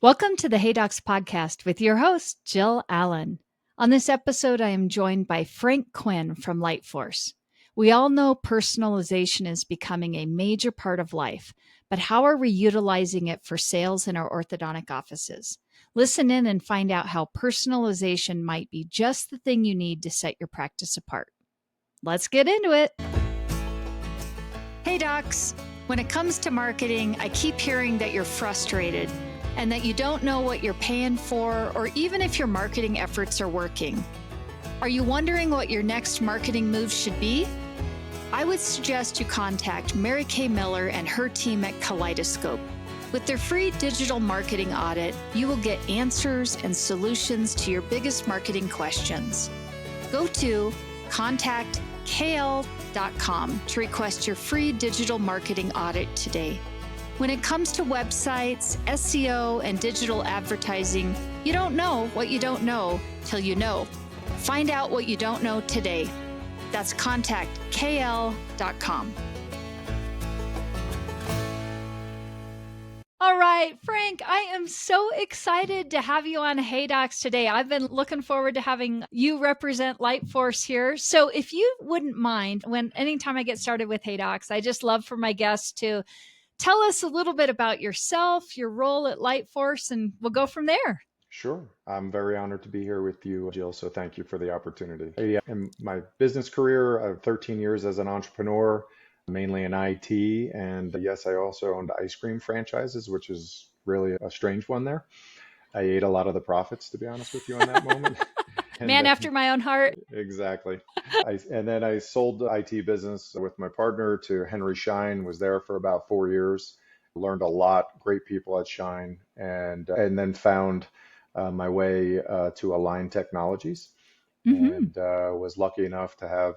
Welcome to the Hey Docs podcast with your host, Jill Allen. On this episode, I am joined by Frank Quinn from LightForce. We all know personalization is becoming a major part of life, but how are we utilizing it for sales in our orthodontic offices? Listen in and find out how personalization might be just the thing you need to set your practice apart. Let's get into it. Hey Docs, when it comes to marketing, I keep hearing that you're frustrated and that you don't know what you're paying for, or even if your marketing efforts are working. Are you wondering what your next marketing move should be? I would suggest you contact Mary Kay Miller and her team at Kaleidoscope. With their free digital marketing audit, you will get answers and solutions to your biggest marketing questions. Go to contactkl.com to request your free digital marketing audit today. When it comes to websites, SEO, and digital advertising, you don't know what you don't know till you know. Find out what you don't know today. That's contactkl.com. All right, Frank, I am so excited to have you on Hey Docs today. I've been looking forward to having you represent LightForce here. So if you wouldn't mind, anytime I get started with Hey Docs, I just love for my guests to tell us a little bit about yourself, your role at LightForce, and we'll go from there. Sure. I'm very honored to be here with you, Jill, so thank you for the opportunity. In my business career, I have 13 years as an entrepreneur, mainly in IT, and yes, I also owned ice cream franchises, which is really a strange one there. I ate a lot of the profits, to be honest with you, in that moment. Man after my own heart. Exactly. And then I sold the IT business with my partner to Henry Schein, was there for about 4 years, learned a lot, great people at Schein, and then found my way to Align Technologies, and was lucky enough to have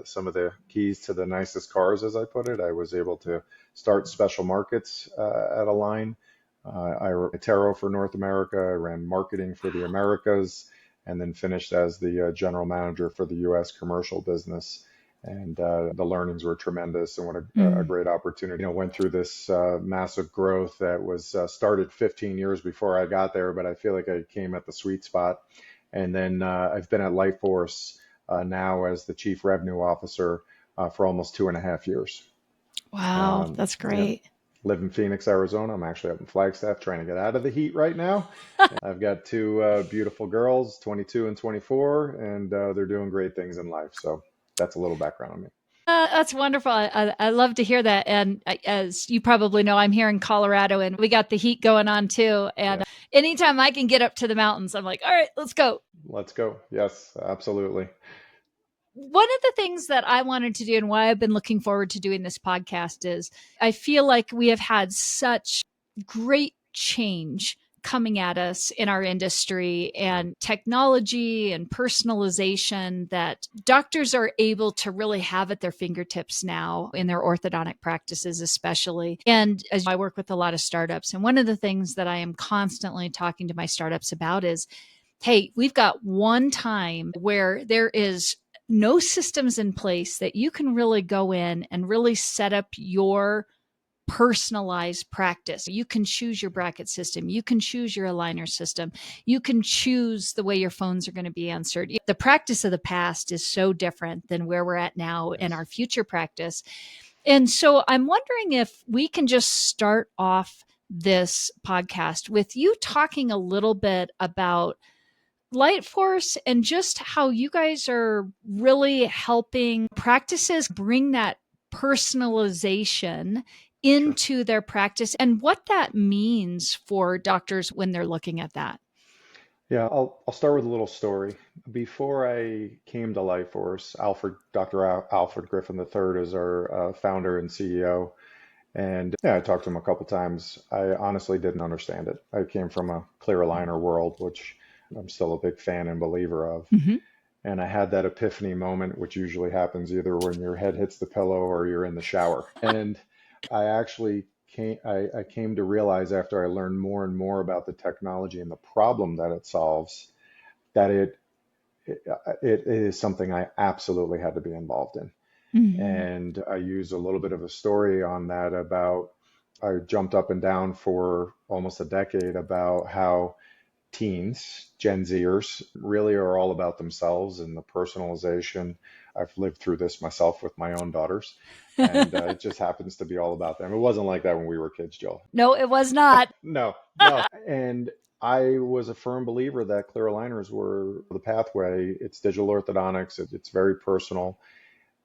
some of the keys to the nicest cars, as I put it. I was able to start special markets at Align. I ran Tarot for North America, I ran marketing for the Americas, and then finished as the general manager for the U.S. commercial business. And the learnings were tremendous, and what a great opportunity. Went through this massive growth that was started 15 years before I got there, but I feel like I came at the sweet spot. And then I've been at LightForce now as the Chief Revenue Officer for almost 2.5 years. Wow, that's great. Yeah. Live in Phoenix, Arizona. I'm actually up in Flagstaff trying to get out of the heat right now. I've got two beautiful girls, 22 and 24, and they're doing great things in life. So that's a little background on me. That's wonderful. I love to hear that. And as you probably know, I'm here in Colorado and we got the heat going on too. And anytime I can get up to the mountains, I'm like, all right, let's go. Let's go. Yes, absolutely. One of the things that I wanted to do and why I've been looking forward to doing this podcast is I feel like we have had such great change coming at us in our industry and technology and personalization that doctors are able to really have at their fingertips now in their orthodontic practices, especially. And as I work with a lot of startups, and one of the things that I am constantly talking to my startups about is, hey, we've got one time where there is no systems in place that you can really go in and really set up your personalized practice. You can choose your bracket system. You can choose your aligner system. You can choose the way your phones are going to be answered. The practice of the past is so different than where we're at now in our future practice. And so I'm wondering if we can just start off this podcast with you talking a little bit about LightForce and just how you guys are really helping practices bring that personalization into their practice and what that means for doctors when they're looking at that. Yeah, I'll start with a little story. Before I came to LightForce, Dr. Alfred Griffin III is our founder and CEO. And yeah, I talked to him a couple times. I honestly didn't understand it. I came from a clear aligner world, which I'm still a big fan and believer of. And I had that epiphany moment, which usually happens either when your head hits the pillow or you're in the shower. And I actually I came to realize after I learned more and more about the technology and the problem that it solves, that it is something I absolutely had to be involved in. And I use a little bit of a story on that about I jumped up and down for almost a decade about how teens, Gen Zers, really are all about themselves and the personalization. I've lived through this myself with my own daughters, and it just happens to be all about them. It wasn't like that when we were kids, Jill. No, it was not. No, no. And I was a firm believer that clear aligners were the pathway. It's digital orthodontics, it's very personal,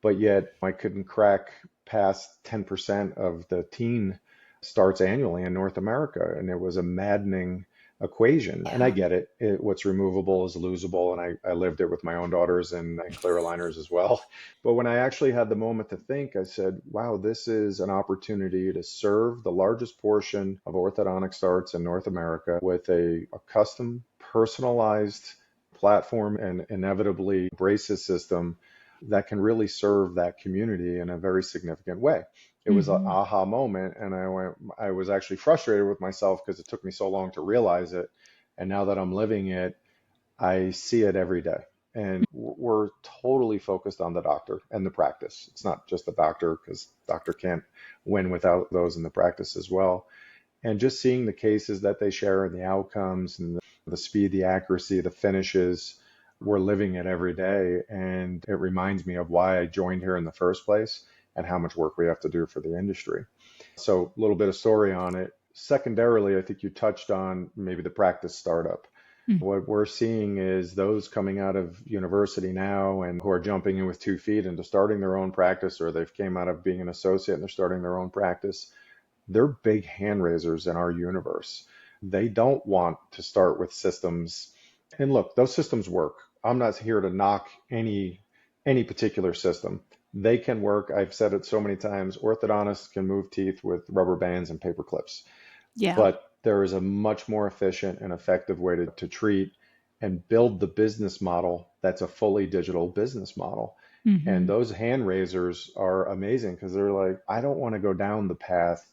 but yet I couldn't crack past 10% of the teen starts annually in North America. And it was a maddening equation. And I Yeah. get it. What's removable is losable. And I lived it with my own daughters and clear aligners as well. But when I actually had the moment to think, I said, wow, this is an opportunity to serve the largest portion of orthodontic starts in North America with a custom, personalized platform and inevitably braces system that can really serve that community in a very significant way. It was an Hmm. aha moment, and I was actually frustrated with myself because it took me so long to realize it. And now that I'm living it, I see it every day. And we're totally focused on the doctor and the practice. It's not just the doctor, because doctor can't win without those in the practice as well. And just seeing the cases that they share and the outcomes and the speed, the accuracy, the finishes, we're living it every day. And it reminds me of why I joined here in the first place and how much work we have to do for the industry. So a little bit of story on it. Secondarily, I think you touched on maybe the practice startup. What we're seeing is those coming out of university now and who are jumping in with 2 feet into starting their own practice, or they've came out of being an associate and they're starting their own practice. They're big hand raisers in our universe. They don't want to start with systems. And look, those systems work. I'm not here to knock any particular system. They can work. I've said it so many times. Orthodontists can move teeth with rubber bands and paper clips, Yeah. but there is a much more efficient and effective way to treat and build the business model that's a fully digital business model. And Hmm. those hand raisers are amazing because they're like, I don't want to go down the path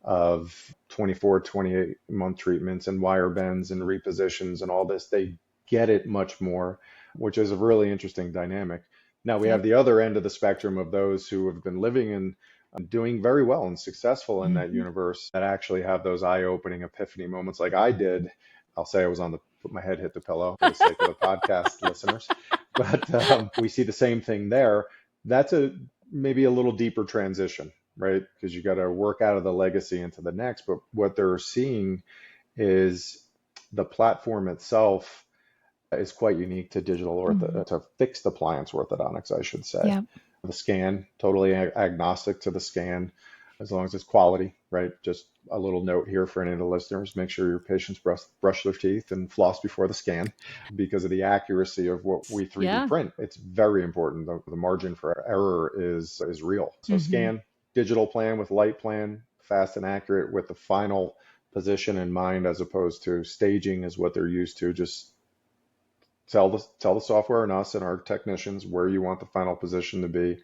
of 24, 28-month treatments and wire bends and repositions and all this. They get it much more, which is a really interesting dynamic. Now we have Yep. the other end of the spectrum of those who have been living and doing very well and successful in that Hmm. universe that actually have those eye-opening epiphany moments like I did. I'll say I was on the put my head hit the pillow for the sake of the podcast listeners, but we see the same thing there. That's a maybe a little deeper transition, right? Because you got to work out of the legacy into the next. But what they're seeing is the platform itself is quite unique to digital Hmm. to fixed appliance orthodontics, I should say. Yeah. The scan, totally agnostic to the scan, as long as it's quality, right? Just a little note here for any of the listeners: make sure your patients brush their teeth and floss before the scan, because of the accuracy of what we 3D Yeah. print. It's very important. The margin for error is real. So Hmm. scan, digital plan with light plan, fast and accurate with the final position in mind, as opposed to staging is what they're used to. Just tell the software and us and our technicians where you want the final position to be.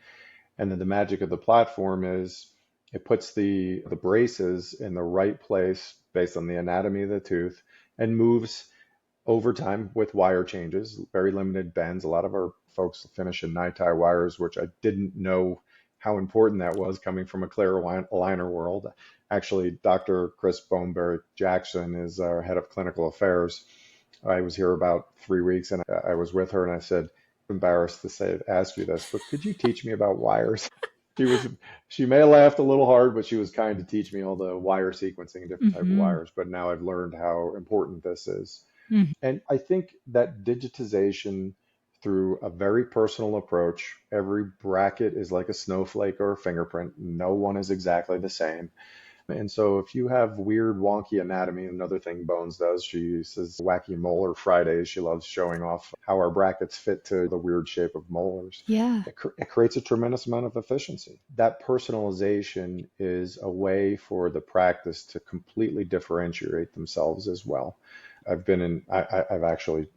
And then the magic of the platform is it puts the braces in the right place based on the anatomy of the tooth and moves over time with wire changes, very limited bends. A lot of our folks finish in tie wires, which I didn't know how important that was coming from a clear aligner world. Actually, Dr. Chris Boneberry Jackson is our head of clinical affairs. I was here about 3 weeks and I was with her and I said, embarrassed to say, ask you this, but could you teach me about wires? She was, she may have laughed a little hard, but she was kind to teach me all the wire sequencing and different type of Hmm. wires. But now I've learned how important this is. Hmm. And I think that digitization through a very personal approach, every bracket is like a snowflake or a fingerprint. No one is exactly the same. And so if you have weird, wonky anatomy, another thing Bones does, she uses wacky molar Fridays. She loves showing off how our brackets fit to the weird shape of molars. Yeah. It creates a tremendous amount of efficiency. That personalization is a way for the practice to completely differentiate themselves as well. I've been in, I've actually,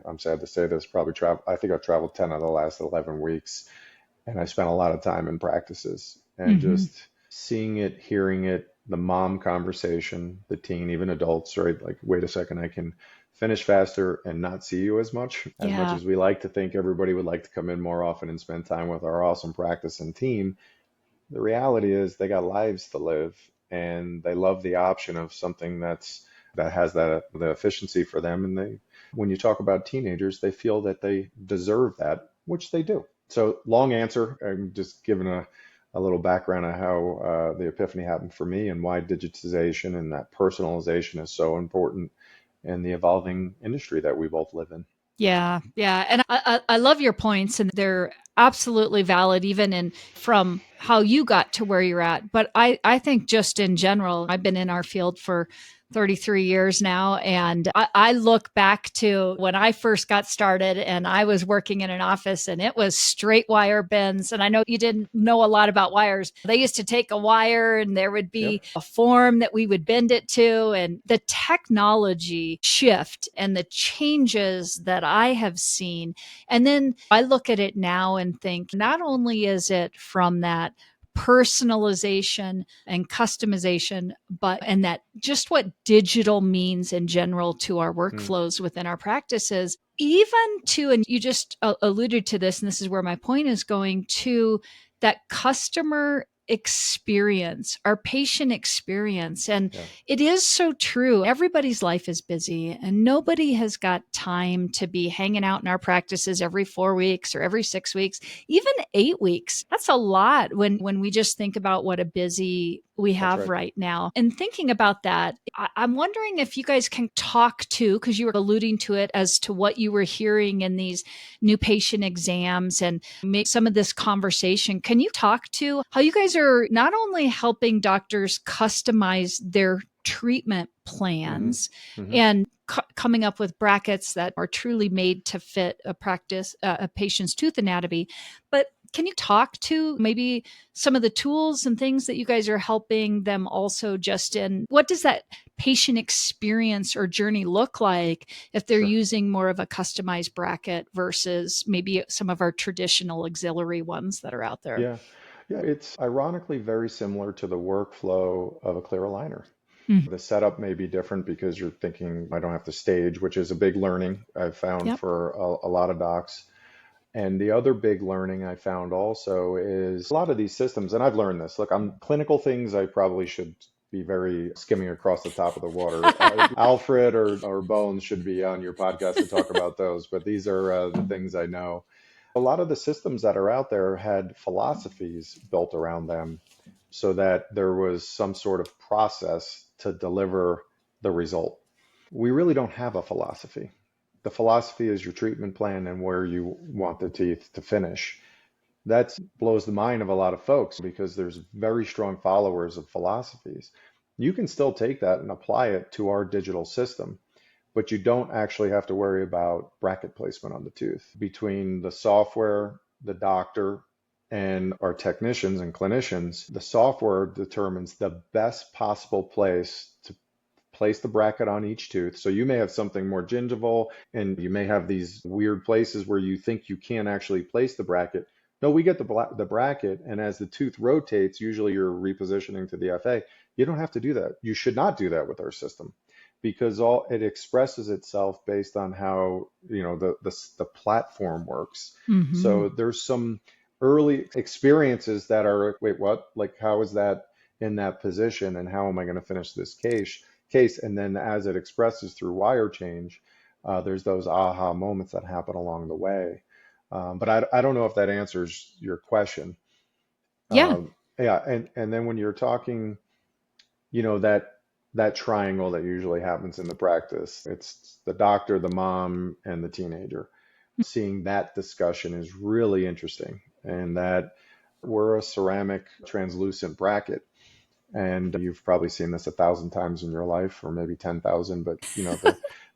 I'm sad to say this, probably travel, I think I've traveled 10 of the last 11 weeks, and I spent a lot of time in practices and Hmm. just seeing it, hearing it, the mom conversation, the teen, even adults, right? Like, wait a second, I can finish faster and not see you as much Yeah. as we like to think everybody would like to come in more often and spend time with our awesome practice and team. The reality is they got lives to live. and they love the option of something that has the efficiency for them. And when you talk about teenagers, they feel that they deserve that, which they do. So long answer. I'm just giving a little background on how the epiphany happened for me and why digitization and that personalization is so important in the evolving industry that we both live in. Yeah, yeah. And I love your points, and they're absolutely valid, even in from how you got to where you're at. But I think just in general, I've been in our field for 33 years now. And I look back to when I first got started and I was working in an office and it was straight wire bends. And I know you didn't know a lot about wires. They used to take a wire and there would be Yep. a form that we would bend it to. And the technology shift and the changes that I have seen. And then I look at it now and think not only is it from that personalization and customization, but and that just what digital means in general to our Mm, workflows within our practices, even to, and you just alluded to this, and this is where my point is going to, that customer experience, our patient experience. And yeah. it is so true. Everybody's life is busy and nobody has got time to be hanging out in our practices every 4 weeks or every 6 weeks, even 8 weeks. That's a lot when we just think about what a busy we That's have right. right now. And thinking about that, I'm wondering if you guys can talk to, because you were alluding to it as to what you were hearing in these new patient exams and make some of this conversation. Can you talk to how you guys are not only helping doctors customize their treatment Hmm. plans Hmm. and coming up with brackets that are truly made to fit a patient's tooth anatomy, but can you talk to maybe some of the tools and things that you guys are helping them also just in what does that patient experience or journey look like if they're Sure. using more of a customized bracket versus maybe some of our traditional auxiliary ones that are out there? Yeah. Yeah. It's ironically very similar to the workflow of a clear aligner. Mm. The setup may be different because you're thinking, I don't have to stage, which is a big learning I've found Yep. for a lot of docs. And the other big learning I found also is a lot of these systems, and I've learned this. Look, I'm clinical things I probably should be very skimming across the top of the water. Alfred or Bones should be on your podcast to talk about those, but these are the things I know. A lot of the systems that are out there had philosophies built around them so that there was some sort of process to deliver the result. We really don't have a philosophy. The philosophy is your treatment plan and where you want the teeth to finish. That blows the mind of a lot of folks because there's very strong followers of philosophies. You can still take that and apply it to our digital system, but you don't actually have to worry about bracket placement on the tooth. Between the software, the doctor, and our technicians and clinicians, the software determines the best possible place to place the bracket on each tooth. So you may have something more gingival and you may have these weird places where you think you can't actually place the bracket. No, we get the bracket, and as the tooth rotates, usually you're repositioning to the FA. You don't have to do that. You should not do that with our system because all it expresses itself based on how the platform works. Mm-hmm. So there's some early experiences that are, wait, what? Like, how is that in that position, and how am I going to finish this case? And then as it expresses through wire change, there's those aha moments that happen along the way. But I don't know if that answers your question. Yeah. Yeah, and then when you're talking, that triangle that usually happens in the practice, it's the doctor, the mom, and the teenager. Seeing that discussion is really interesting, and that we're a ceramic translucent bracket. And you've probably seen this 1,000 times in your life, or maybe 10,000. But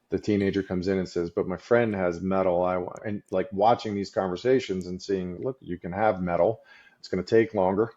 the teenager comes in and says, "But my friend has metal. I want." And like watching these conversations and seeing, look, you can have metal. It's going to take longer.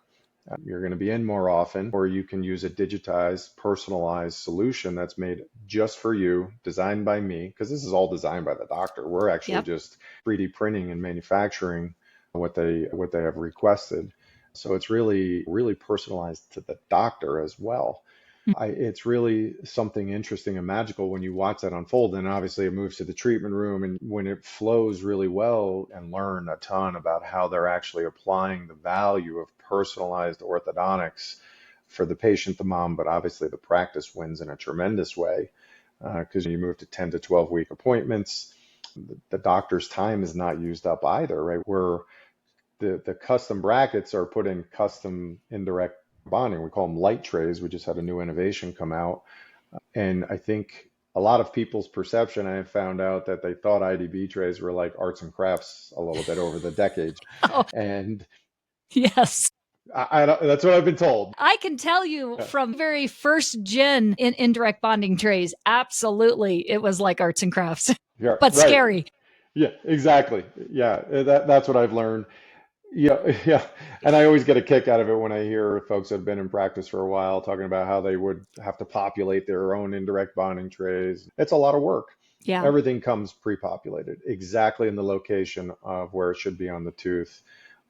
You're going to be in more often, or you can use a digitized, personalized solution that's made just for you, designed by me, because this is all designed by the doctor. We're actually Yep. just 3D printing and manufacturing what they have requested. So it's really, really personalized to the doctor as well. It's really something interesting and magical when you watch that unfold. And obviously, it moves to the treatment room, and when it flows really well, and learn a ton about how they're actually applying the value of personalized orthodontics for the patient, the mom, but obviously the practice wins in a tremendous way because you move to 10 to 12-week appointments. The doctor's time is not used up either, right? Where the custom brackets are put in custom indirect bonding. We call them light trays. We just had a new innovation come out. And I think a lot of people's perception, I have found out that they thought IDB trays were like arts and crafts a little bit over the decades. Oh, And yes. that's what I've been told. I can tell you from very first gen in indirect bonding trays, absolutely, it was like arts and crafts, Yeah, but right. scary. Yeah, exactly. Yeah, that's what I've learned. Yeah, yeah. And I always get a kick out of it when I hear folks that have been in practice for a while talking about how they would have to populate their own indirect bonding trays. It's a lot of work. Yeah. Everything comes pre-populated exactly in the location of where it should be on the tooth.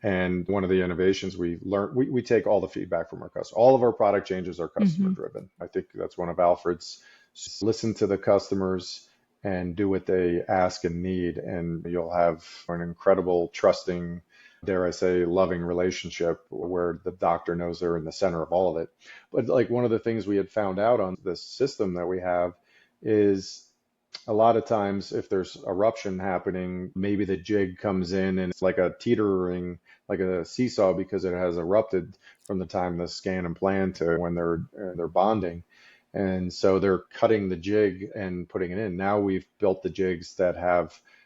And one of the innovations we learned, we take all the feedback from our customers. All of our product changes are customer driven. I think that's one of Alfred's. Listen to the customers and do what they ask and need, and you'll have an incredible, trusting, dare I say, loving relationship where the doctor knows they're in the center of all of it. But like one of the things we had found out on this system that we have is a lot of times if there's eruption happening, maybe the jig comes in and it's like a teetering, like a seesaw because it has erupted from the time the scan and plan to when they're bonding. And so they're cutting the jig and putting it in. Now we've built the jigs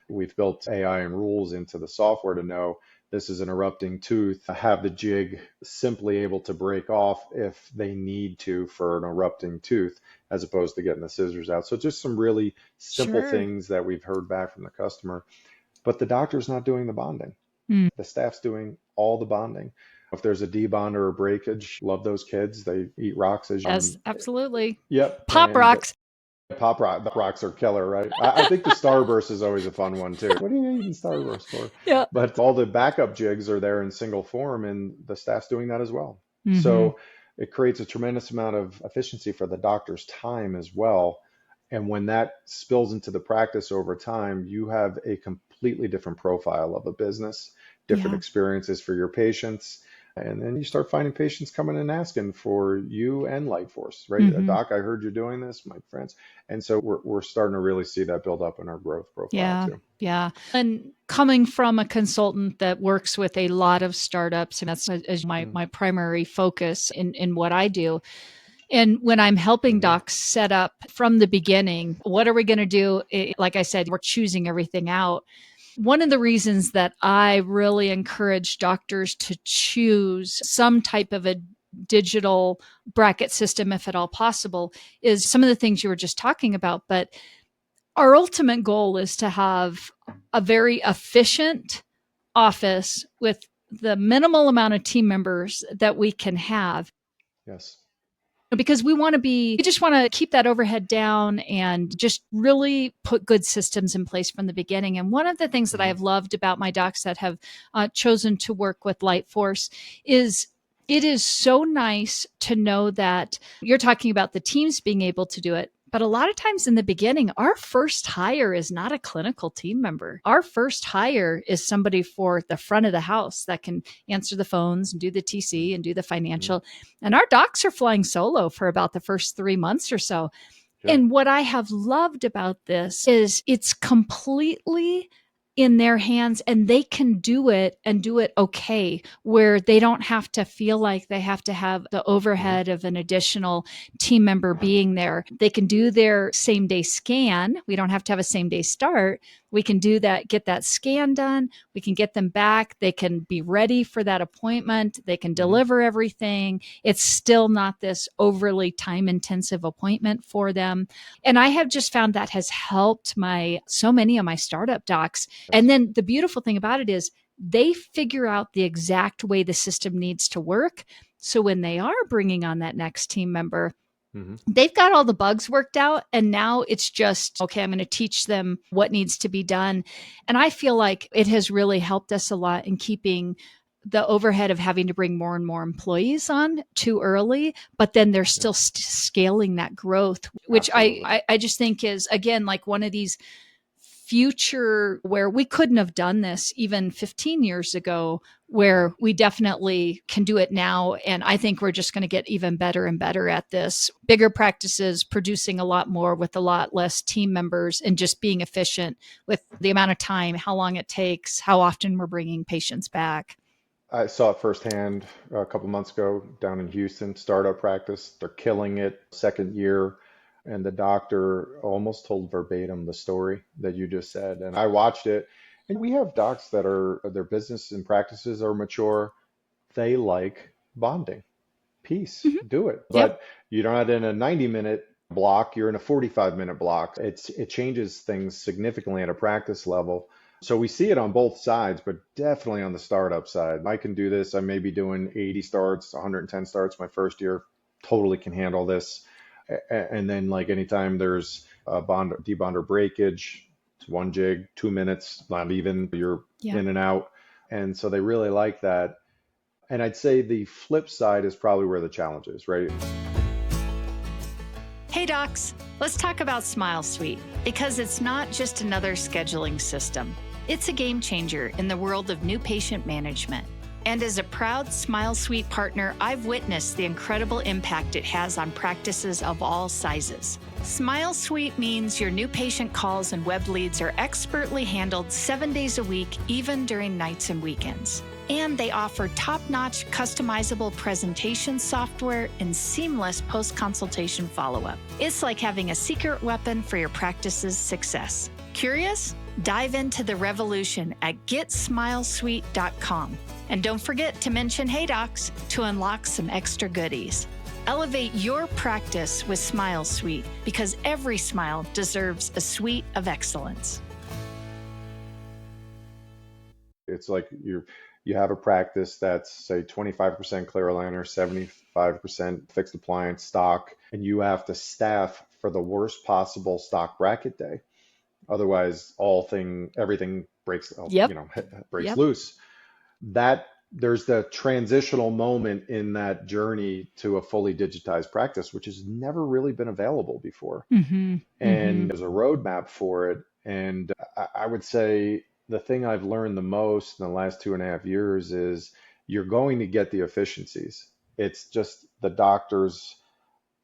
we've built AI and rules into the software to know this is an erupting tooth, have the jig simply able to break off if they need to for an erupting tooth, as opposed to getting the scissors out. So just some really simple things that we've heard back from the customer. But the doctor's not doing the bonding. The staff's doing all the bonding. If there's a debond or a breakage, love those kids. They eat rocks as Yes, absolutely. Yep. Pop rocks. The rocks are killer, right? I think the Starburst is always a fun one too. What are you eating Starburst for? Yeah. But all the backup jigs are there in single form, and the staff's doing that as well. So it creates a tremendous amount of efficiency for the doctor's time as well. And when that spills into the practice over time, you have a completely different profile of a business, different experiences for your patients. And then you start finding patients coming and asking for you and LightForce, right? Doc, I heard you're doing this, my friends. And so we're starting to really see that build up in our growth profile too. Yeah. And coming from a consultant that works with a lot of startups, and that's my primary focus in what I do. And when I'm helping docs set up from the beginning, what are we going to do? Like I said, we're choosing everything out. One of the reasons that I really encourage doctors to choose some type of a digital bracket system, if at all possible, is some of the things you were just talking about. But our ultimate goal is to have a very efficient office with the minimal amount of team members that we can have. Yes. Because we just want to keep that overhead down and just really put good systems in place from the beginning. And one of the things that I have loved about my docs that have chosen to work with LightForce is it is so nice to know that you're talking about the teams being able to do it. But a lot of times in the beginning, our first hire is not a clinical team member. Our first hire is somebody for the front of the house that can answer the phones and do the TC and do the financial. And our docs are flying solo for about the first 3 months or so. Yeah. And what I have loved about this is it's completely in their hands and they can do it and do it okay, where they don't have to feel like they have to have the overhead of an additional team member being there. They can do their same day scan. We don't have to have a same day start. We can do that, get that scan done. We can get them back. They can be ready for that appointment. They can deliver everything. It's still not this overly time intensive appointment for them. And I have just found that has helped so many of my startup docs. And then the beautiful thing about it is they figure out the exact way the system needs to work. So when they are bringing on that next team member, they've got all the bugs worked out. And now it's just, okay, I'm going to teach them what needs to be done. And I feel like it has really helped us a lot in keeping the overhead of having to bring more and more employees on too early, but then they're still scaling that growth, which I just think is, again, like one of these future where we couldn't have done this even 15 years ago, where we definitely can do it now. And I think we're just going to get even better and better at this. Bigger practices producing a lot more with a lot less team members and just being efficient with the amount of time, how long it takes, how often we're bringing patients back. I saw it firsthand a couple months ago down in Houston, startup practice. They're killing it, second year. And the doctor almost told verbatim the story that you just said. And I watched it. And we have docs that are, their business and practices are mature. They like bonding. Peace, Mm-hmm. do it. Yep. But you're not in a 90-minute block, you're in a 45-minute block. It changes things significantly at a practice level. So we see it on both sides, but definitely on the startup side. I can do this. I may be doing 80 starts, 110 starts my first year, totally can handle this. And then like anytime there's a bond, debond or breakage, it's 1 jig, 2 minutes, not even, you're Yeah. in and out. And so they really like that. And I'd say the flip side is probably where the challenge is, right? Hey docs, let's talk about Smile Suite, because it's not just another scheduling system. It's a game changer in the world of new patient management. And as a proud Smile Suite partner, I've witnessed the incredible impact it has on practices of all sizes. Smile Suite means your new patient calls and web leads are expertly handled 7 days a week, even during nights and weekends. And they offer top-notch customizable presentation software and seamless post-consultation follow-up. It's like having a secret weapon for your practice's success. Curious? Dive into the revolution at getsmilesuite.com. And don't forget to mention Hey Docs to unlock some extra goodies. Elevate your practice with Smile Suite, because every smile deserves a suite of excellence. It's like you have a practice that's say 25% clear aligner, 75% fixed appliance stock, and you have to staff for the worst possible stock bracket day. Otherwise, everything breaks, Yep. breaks Yep. loose. That there's the transitional moment in that journey to a fully digitized practice, which has never really been available before. Mm-hmm. Mm-hmm. And there's a roadmap for it. And I would say the thing I've learned the most in the last 2.5 years is you're going to get the efficiencies. It's just the doctor's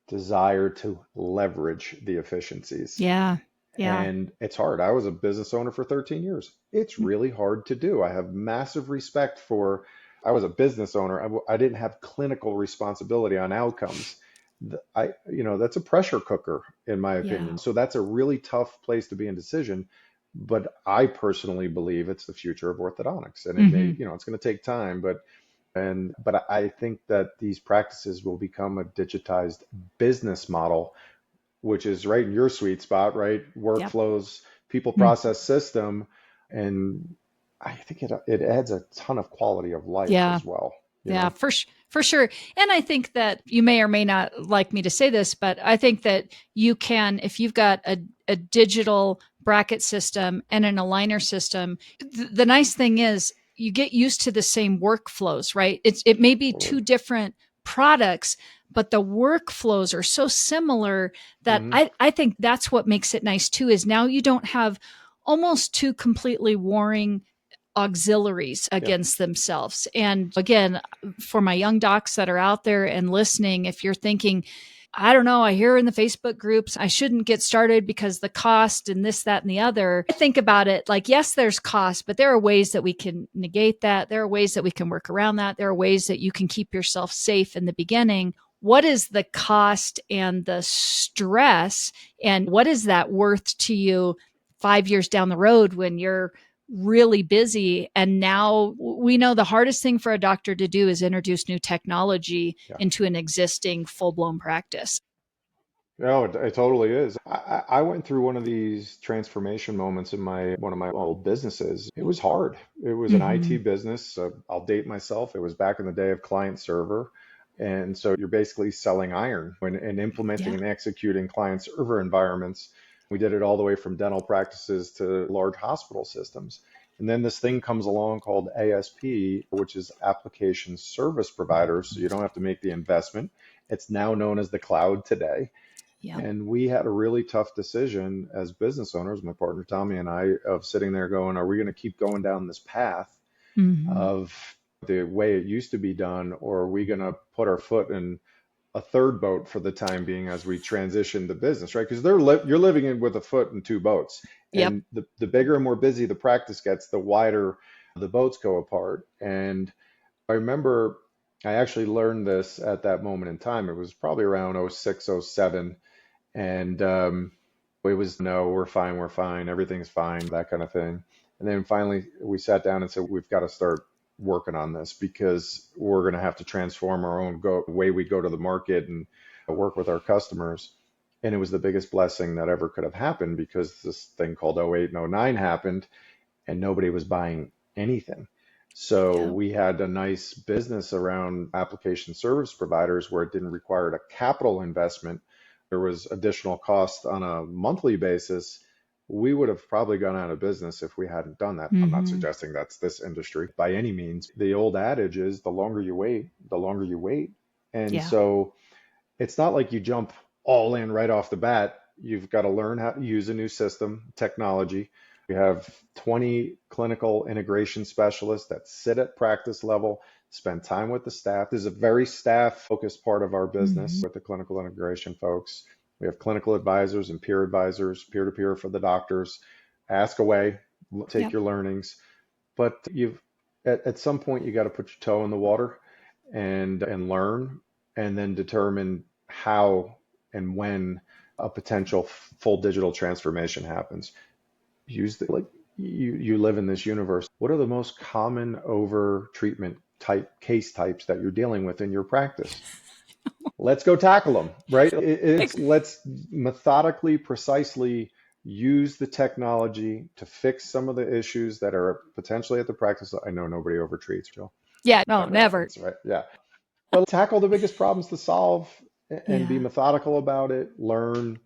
desire to leverage the efficiencies. Yeah. Yeah. And it's hard. I was a business owner for 13 years. It's really hard to do. I have massive respect for, I was a business owner. I didn't have clinical responsibility on outcomes. That's a pressure cooker, in my Yeah. opinion. So that's a really tough place to be in decision. But I personally believe it's the future of orthodontics. And it may, Mm-hmm. it's going to take time, but I think that these practices will become a digitized business model, which is right in your sweet spot, right? Yep. Workflows, people Mm. process system. And I think it adds a ton of quality of life Yeah. as well, you Yeah, know? for sure. And I think that you may or may not like me to say this, but I think that you can, if you've got a digital bracket system and an aligner system, the nice thing is you get used to the same workflows, right? It may be two Totally. different products, but the workflows are so similar that Hmm. I think that's what makes it nice too, is now you don't have almost two completely warring auxiliaries Yeah. against themselves. And again, for my young docs that are out there and listening, if you're thinking, I don't know, I hear in the Facebook groups, I shouldn't get started because the cost and this, that, and the other. I think about it like, yes, there's cost, but there are ways that we can negate that. There are ways that we can work around that. There are ways that you can keep yourself safe in the beginning. What is the cost and the stress? And what is that worth to you 5 years down the road when you're really busy? And now we know the hardest thing for a doctor to do is introduce new technology Yeah. into an existing full-blown practice. No, it totally is. I went through one of these transformation moments in one of my old businesses. It was hard. It was an Mm-hmm. IT business. I'll date myself. It was back in the day of client server. And so you're basically selling iron and implementing Yeah. and executing client server environments. We did it all the way from dental practices to large hospital systems. And then this thing comes along called ASP, which is application service providers. So you don't have to make the investment. It's now known as the cloud today. Yep. And we had a really tough decision as business owners, my partner Tommy and I, of sitting there going, are we going to keep going down this path Mm-hmm. of the way it used to be done, or are we going to put our foot in a third boat for the time being as we transition the business, right? Because you're living in with a foot in two boats, Yep. and the bigger and more busy the practice gets, the wider the boats go apart. And I remember I actually learned this at that moment in time. It was probably around '06, '07, and it was no, we're fine, everything's fine, that kind of thing. And then finally we sat down and said, we've got to start working on this because we're going to have to transform our own way we go to the market and work with our customers. And it was the biggest blessing that ever could have happened because this thing called '08 and '09 happened and nobody was buying anything. So Yep. we had a nice business around application service providers where it didn't require a capital investment. There was additional cost on a monthly basis. We would have probably gone out of business if we hadn't done that. I'm not Mm-hmm. suggesting that's this industry by any means. The old adage is the longer you wait, the longer you wait. And Yeah. so it's not like you jump all in right off the bat. You've got to learn how to use a new system, technology. We have 20 clinical integration specialists that sit at practice level, spend time with the staff. This is a very staff focused part of our business Mm-hmm. with the clinical integration folks. We have clinical advisors and peer advisors, peer to peer for the doctors. Ask away, take Yep. your learnings. But at some point you got to put your toe in the water and learn and then determine how and when a potential full digital transformation happens. Use the like you live in this universe. What are the most common over treatment type case types that you're dealing with in your practice? Let's go tackle them, right? It's let's methodically, precisely use the technology to fix some of the issues that are potentially at the practice. I know nobody overtreats, Jill. Yeah. No, Never never. happens, right? Yeah. But tackle the biggest problems to solve and be Yeah. methodical about it, learn.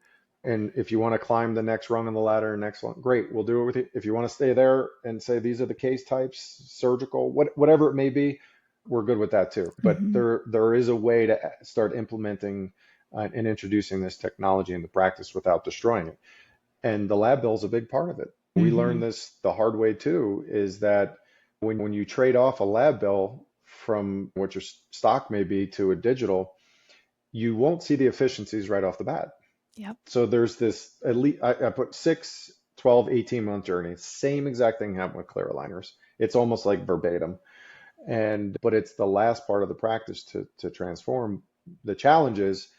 And if you want to climb the next rung on the ladder, next one, great, we'll do it with you. If you want to stay there and say these are the case types, surgical, whatever it may be, we're good with that too. But Mm-hmm. there is a way to start implementing and introducing this technology into practice without destroying it. And the lab bill is a big part of it. We Mm-hmm. learned this the hard way too, is that when you trade off a lab bill from what your stock may be to a digital, you won't see the efficiencies right off the bat. Yep. So there's this, at least I put 6, 12, 18-month journey. Same exact thing happened with clear aligners. It's almost like verbatim. But it's the last part of the practice to transform. The challenge is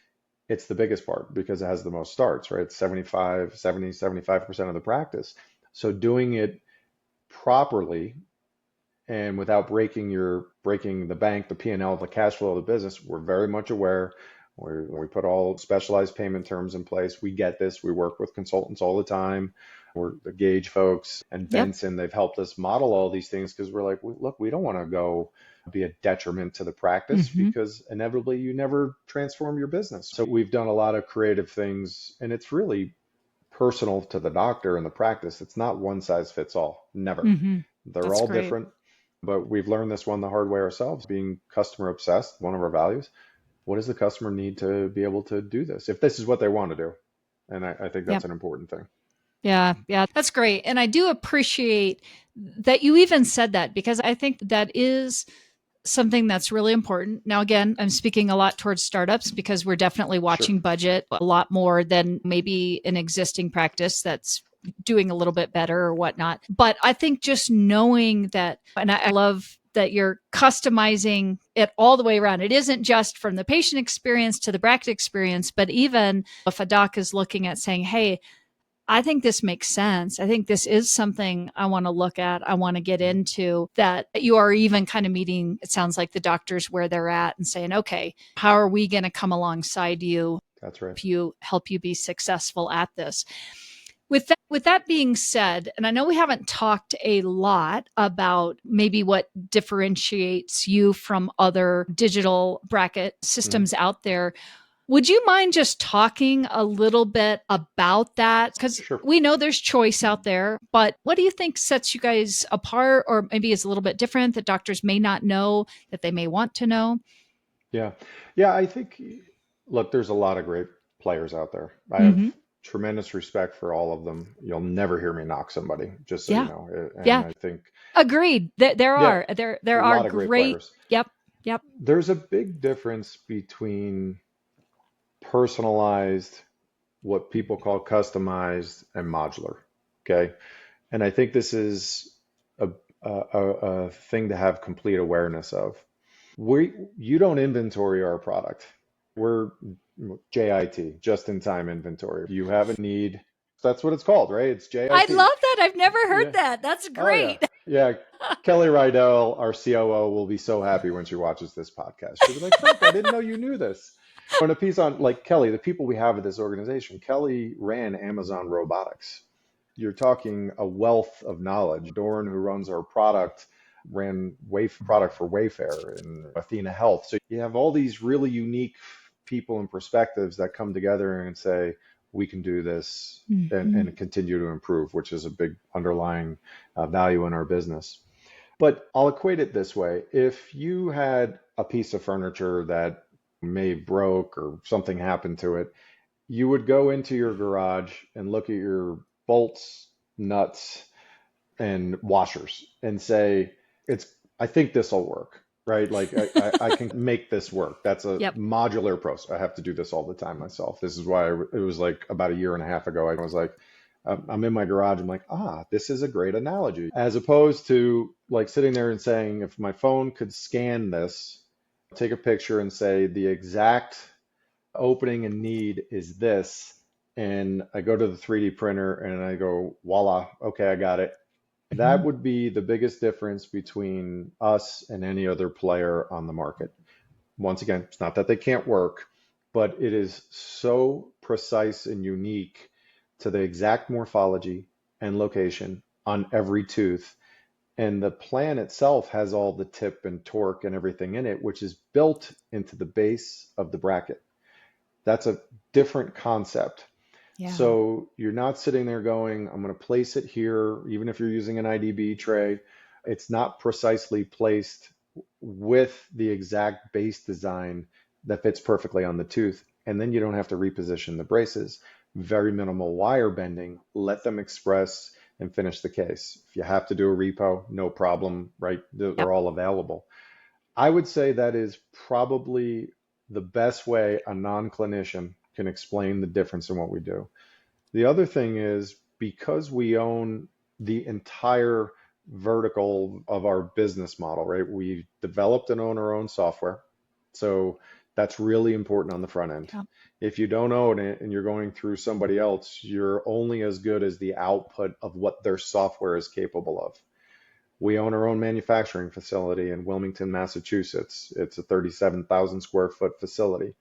it's the biggest part because it has the most starts, right? 75% of the practice. So doing it properly and without breaking the bank, the P&L, the cash flow of the business, we're very much aware. We put all specialized payment terms in place. We get this. We work with consultants all the time. We're the Gauge folks and Yep. Benson. They've helped us model all these things because we're like, look, we don't want to go be a detriment to the practice Mm-hmm. because inevitably you never transform your business. So we've done a lot of creative things, and it's really personal to the doctor and the practice. It's not one size fits all. Never. Mm-hmm. They're That's all great. different, but we've learned this one the hard way ourselves, being customer obsessed, one of our values. What does the customer need to be able to do this if this is what they want to do? And I think that's Yep. an important thing. Yeah, yeah, that's great. And I do appreciate that you even said that because I think that is something that's really important. Now, again, I'm speaking a lot towards startups because we're definitely Sure. watching budget a lot more than maybe an existing practice that's doing a little bit better or whatnot. But I think just knowing that, and I love that you're customizing it all the way around. It isn't just from the patient experience to the practice experience, but even if a doc is looking at saying, hey, I think this makes sense. I think this is something I want to look at. I want to get into that. You are even kind of meeting, it sounds like the doctors where they're at and saying, okay, how are we going to come alongside you, That's right. help you be successful at this? With that being said, and I know we haven't talked a lot about maybe what differentiates you from other digital bracket Hmm. systems out there. Would you mind just talking a little bit about that? Because Sure. we know there's choice out there, but what do you think sets you guys apart or maybe is a little bit different that doctors may not know that they may want to know? Yeah. Yeah. I think, look, there's a lot of great players out there. I have Hmm. tremendous respect for all of them. You'll never hear me knock somebody, just so you Yeah. know. And Yeah. I think, Agreed. There yeah, are a there are lot of great great. players. Yep. Yep. There's a big difference between personalized, what people call customized, and modular. Okay. And I think this is a, a thing to have complete awareness of. You don't inventory our product. We're JIT, just in time inventory. If you have a need, that's what it's called, right? It's I JIT. love that. I've never heard Yeah. that. That's Oh yeah. great. Yeah. Kelly Rydell, our COO, will be so happy when she watches this podcast. She'll be like, Frank, I didn't know you knew this. On a piece on like Kelly, the people we have at this organization, Kelly ran Amazon Robotics. You're talking a wealth of knowledge. Doran, who runs our product, ran product for Wayfair and Athena Health. So you have all these really unique people and perspectives that come together and say, we can do this Hmm. and continue to improve, which is a big underlying value in our business. But I'll equate it this way. If you had a piece of furniture that may broke or something happened to it, you would go into your garage and look at your bolts, nuts, and washers and say, it's, I think this will work, right? Like I can make this work. That's a Yep. modular process. I have to do this all the time myself. This is why it was like about a year and a half ago. I was like, I'm in my garage. I'm like, this is a great analogy. As opposed to like sitting there and saying, if my phone could scan this, take a picture and say the exact opening and need is this. And I go to the 3D printer and I go, voila, okay, I got it. That Mhm. would be the biggest difference between us and any other player on the market. Once again, it's not that they can't work, but it is so precise and unique to the exact morphology and location on every tooth. And the plan itself has all the tip and torque and everything in it, which is built into the base of the bracket. That's a different concept. Yeah. So you're not sitting there going, I'm going to place it here, even if you're using an IDB tray. It's not precisely placed with the exact base design that fits perfectly on the tooth. And then you don't have to reposition the braces. Very minimal wire bending. Let them express and finish the case. If you have to do a repo, no problem, right? Yep. They're all available. I would say that is probably the best way a non-clinician can explain the difference in what we do. The other thing is because we own the entire vertical of our business model, right? We developed and own our own software. So that's really important on the front end. Yep. If you don't own it and you're going through somebody else, you're only as good as the output of what their software is capable of. We own our own manufacturing facility in Wilmington, Massachusetts. It's a 37,000 square foot facility.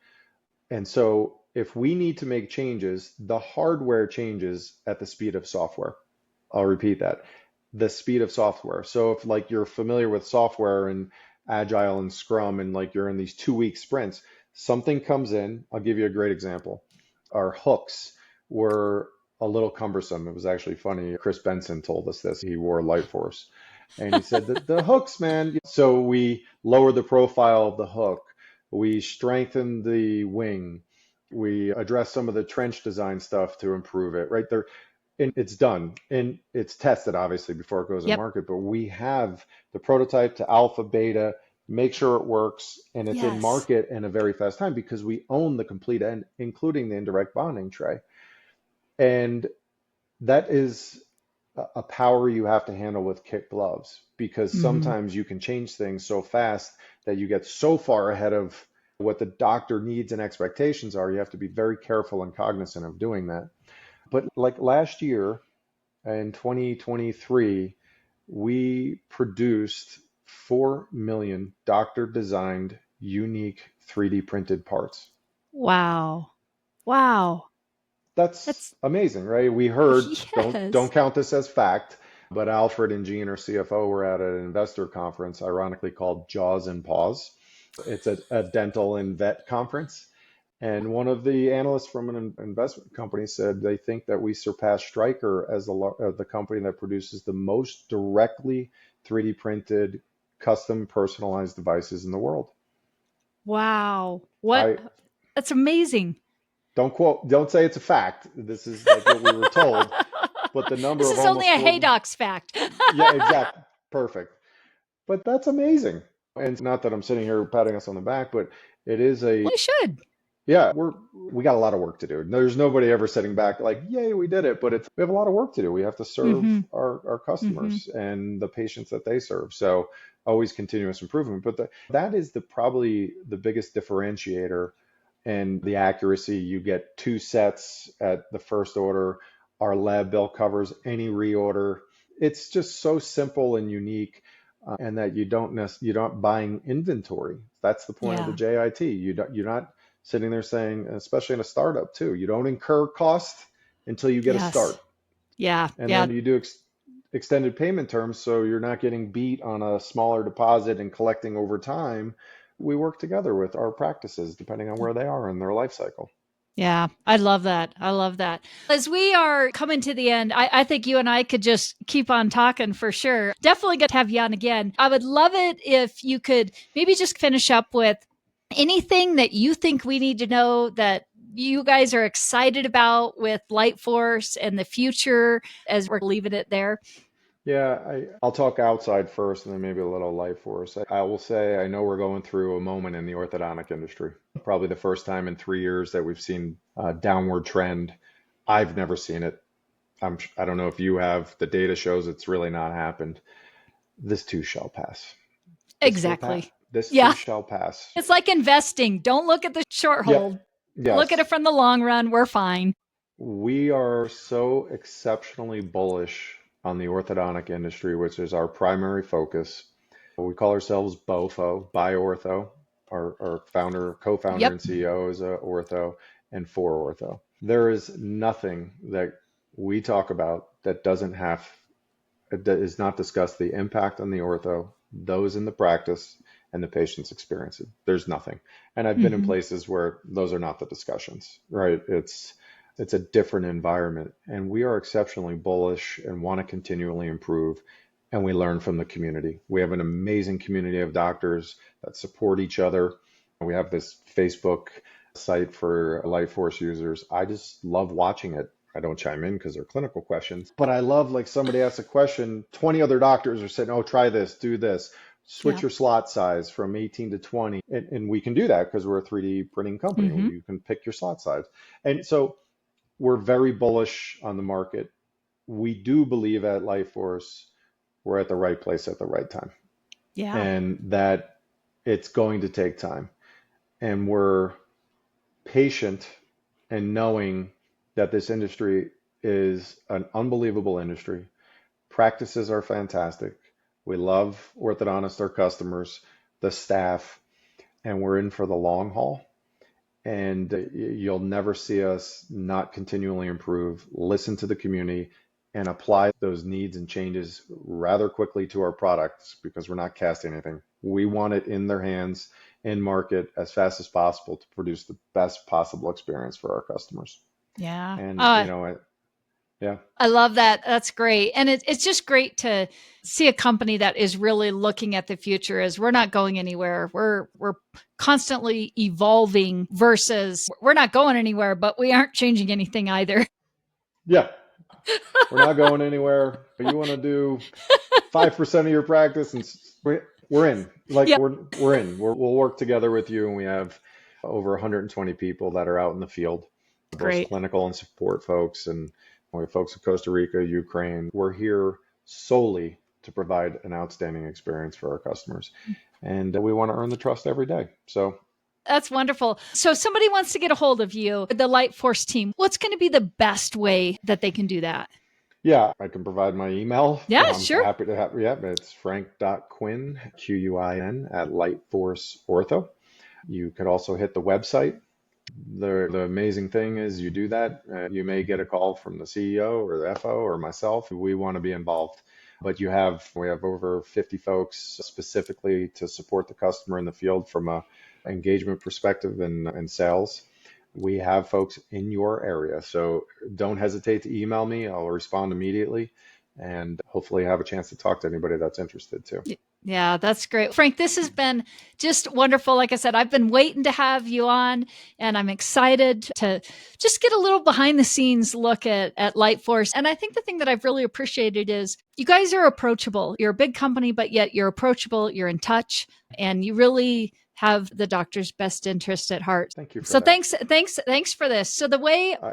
And so if we need to make changes, the hardware changes at the speed of software. I'll repeat that. The speed of software. So if like you're familiar with software and Agile and Scrum and like you're in these 2 week sprints, something comes in. I'll give you a great example. Our hooks were a little cumbersome. It was actually funny. Chris Benson told us this. He wore LightForce. And he said that the hooks, man. So we lowered the profile of the hook. We strengthened the wing. We addressed some of the trench design stuff to improve it, right there. And it's done and it's tested obviously before it goes in Yep. market, but we have the prototype to alpha, beta, make sure it works and it's in Yes. market in a very fast time because we own the complete end, including the indirect bonding tray. And that is a power you have to handle with kit gloves because Hmm. sometimes you can change things so fast that you get so far ahead of what the doctor needs and expectations are. You have to be very careful and cognizant of doing that. But like last year in 2023, we produced 4 million doctor designed unique 3D printed parts. Wow. Wow. That's That's amazing, right? We heard, don't yes. count this as fact, but Alfred and Jean, our CFO, were at an investor conference, ironically called Jaws and Paws. It's a dental and vet conference. And one of the analysts from an investment company said they think that we surpass Stryker as the company that produces the most directly 3D printed, custom personalized devices in the world. Wow. What? I That's amazing. don't say it's a fact. This is like what we were told, but the number This of is only almost a 4, Haydock's fact. yeah, exact, perfect. But that's amazing. And not that I'm sitting here patting us on the back, but it is a, Well, you should. yeah, we got a lot of work to do. There's nobody ever sitting back like, yay, we did it. But we have a lot of work to do. We have to serve Mm-hmm. our Mm-hmm. customers and the patients that they serve. So always continuous improvement. But that is probably the biggest differentiator, and the accuracy. You get 2 sets at the first order. Our lab bill covers any reorder. It's just so simple and unique, and that you're not buying inventory. That's the point of the Yeah. JIT. You're not sitting there saying, especially in a startup too, you don't incur cost until you get a Yes. start, Yeah. and Yeah. then you do extended payment terms, so you're not getting beat on a smaller deposit and collecting over time. We work together with our practices depending on where they are in their life cycle. Yeah, I love that. I love that. As we are coming to the end, I think you and I could just keep on talking for sure. Definitely going to have you on again. I would love it if you could maybe just finish up with anything that you think we need to know that you guys are excited about with LightForce and the future as we're leaving it there. Yeah, I'll talk outside first and then maybe a little light for us. I will say I know we're going through a moment in the orthodontic industry. Probably the first time in 3 years that we've seen a downward trend. I've never seen it. I don't know if you have. The data shows it's really not happened. This too shall pass. This will pass. Exactly. This too Yeah. shall pass. It's like investing. Don't look at the short Yep. hold. Look at it Yes. from the long run. We're fine. We are so exceptionally bullish on the orthodontic industry, which is our primary focus. We call ourselves BOFO, BioOrtho. Our founder, co-founder, Yep. and CEO is a ortho, and for ortho. There is nothing that we talk about that is not discussed the impact on the ortho, those in the practice, and the patient's experience. There's nothing. And I've been in Mm-hmm. places where those are not the discussions, right? It's a different environment, and we are exceptionally bullish and want to continually improve. And we learn from the community. We have an amazing community of doctors that support each other. We have this Facebook site for LightForce users. I just love watching it. I don't chime in because they're clinical questions, but I love like somebody asks a question, 20 other doctors are saying, oh, try this, do this, switch Yeah. your slot size from 18 to 20. And we can do that because we're a 3D printing company. Mm-hmm. You can pick your slot size. And so we're very bullish on the market. We do believe at LightForce we're at the right place at the right time, Yeah. and that it's going to take time. And we're patient and knowing that this industry is an unbelievable industry. Practices are fantastic. We love orthodontists, our customers, the staff, and we're in for the long haul. And you'll never see us not continually improve, listen to the community, and apply those needs and changes rather quickly to our products because we're not casting anything. We want it in their hands, in market as fast as possible to produce the best possible experience for our customers. Yeah. And, yeah. I love that. That's great. And it's just great to see a company that is really looking at the future as we're not going anywhere. We're constantly evolving versus we're not going anywhere, but we aren't changing anything either. Yeah. We're not going anywhere. You want to do 5% of your practice and we're in. Like Yeah. we're in. We'll work together with you, and we have over 120 people that are out in the field, both Great. clinical and support folks, and we have folks in Costa Rica, Ukraine. We're here solely to provide an outstanding experience for our customers, and we want to earn the trust every day. So That's wonderful. So if somebody wants to get a hold of you, the LightForce team, what's going to be the best way that they can do that? yeah, I can provide my email. Yeah, I'm sure. happy to have, yeah, it's frank.quinn, Quin, at LightForce Ortho. You could also hit the website. The amazing thing is you do that, you may get a call from the CEO or the FO or myself. We want to be involved. But we have over 50 folks specifically to support the customer in the field from a engagement perspective and sales. We have folks in your area. So don't hesitate to email me. I'll respond immediately and hopefully have a chance to talk to anybody that's interested too. Yeah, that's great. Frank, this has been just wonderful. Like I said, I've been waiting to have you on, and I'm excited to just get a little behind the scenes look at LightForce. And I think the thing that I've really appreciated is you guys are approachable. You're a big company, but yet you're approachable, you're in touch, and you really have the doctor's best interest at heart. Thank you for So that. thanks for this. So the way, I,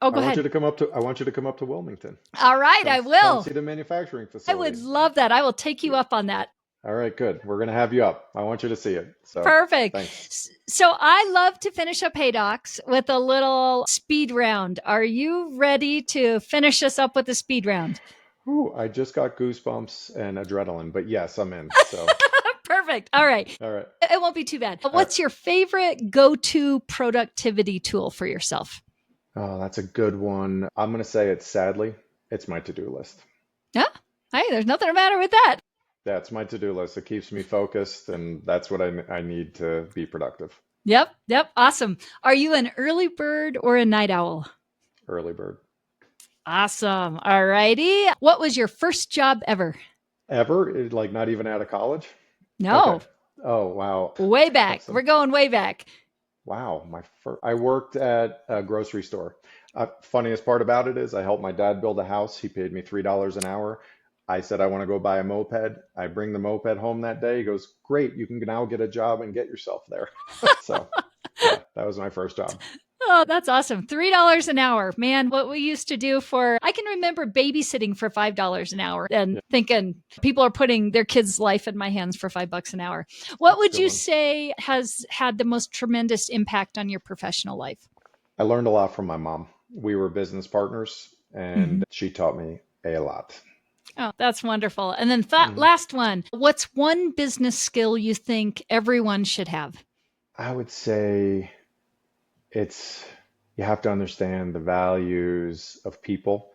oh, I go want you ahead. to come up to I want you to come up to Wilmington. All right, I Come will. see the manufacturing I would facility. love that. I will take you Yeah. up on that. All right, good. We're gonna have you up. I want you to see it. So Perfect. thanks. So I love to finish up Hey Docs with a little speed round. Are you ready to finish us up with the speed round? Ooh, I just got goosebumps and adrenaline, but yes, I'm in. So Perfect. All right. all right. It won't be too bad. All right. What's your favorite go-to productivity tool for yourself? Oh, that's a good one. I'm gonna say it's sadly, it's my to-do list. Yeah. Hey, there's nothing the matter with that. That's my to-do list. It keeps me focused, and that's what I need to be productive. Yep. Yep. Awesome. Are you an early bird or a night owl? Early bird. Awesome. All righty. What was your first job ever? Ever? Like not even out of college? Okay. No, Oh, wow. way back. We're Awesome. going way back. Wow. I worked at a grocery store. Funniest part about it is I helped my dad build a house. He paid me $3 an hour. I said, I want to go buy a moped. I bring the moped home that day. He goes, great. You can now get a job and get yourself there. So yeah, that was my first job. Oh, that's awesome. $3 an hour. Man, what we used to do for, I can remember babysitting for $5 an hour and Yeah, thinking people are putting their kids' life in my hands for $5 an hour. What that's a would good you one. say has had the most tremendous impact on your professional life? I learned a lot from my mom. We were business partners, Mhm. and she taught me a lot. Oh, that's wonderful. And then Mhm. last one, what's one business skill you think everyone should have? I would say it's you have to understand the values of people,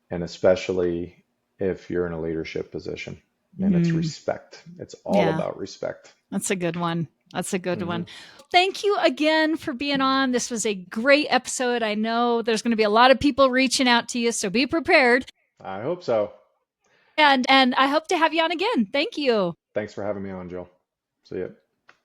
and especially if you're in a leadership position, and it's Mm, respect. It's all yeah. about respect. That's a good one. That's a good Hmm. one. Thank you again for being on. This was a great episode. I know there's going to be a lot of people reaching out to you, so be prepared. I hope so. And I hope to have you on again. Thank you. Thanks for having me on, Jill. See ya.